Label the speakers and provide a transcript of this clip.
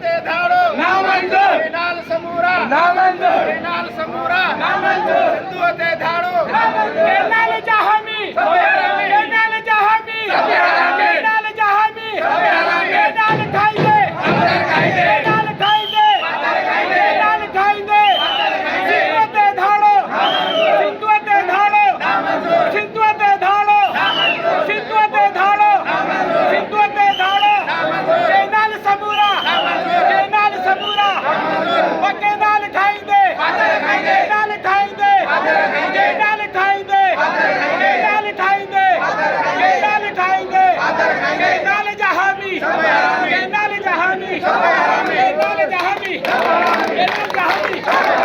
Speaker 1: ते धाड़ो
Speaker 2: ना मंजूर
Speaker 1: केनाल समूरा
Speaker 2: ना मंजूर
Speaker 1: केनाल समूरा
Speaker 2: ना मंजूर
Speaker 1: सिंधु ते धाड़ो
Speaker 2: केनाल जहामी केनाल जहामी केनाल जहामी केनाल खाइदे केनाल खाइदे केनाल खाइदे सिंधु ते धाड़ो सिंधु ते धाड़ो सिंधु ते धाड़ो सिंधु ते धाड़ो सिंधु ते धाड़ो केनाल समूरा केनाल समूरा केनाल खाइदे केनाल खाइदे केनाल खाइदे केनाल खाइदे केनाल खाइदे केनाल जहामी केनाल जहामी केनाल जहामी केनाल जहामी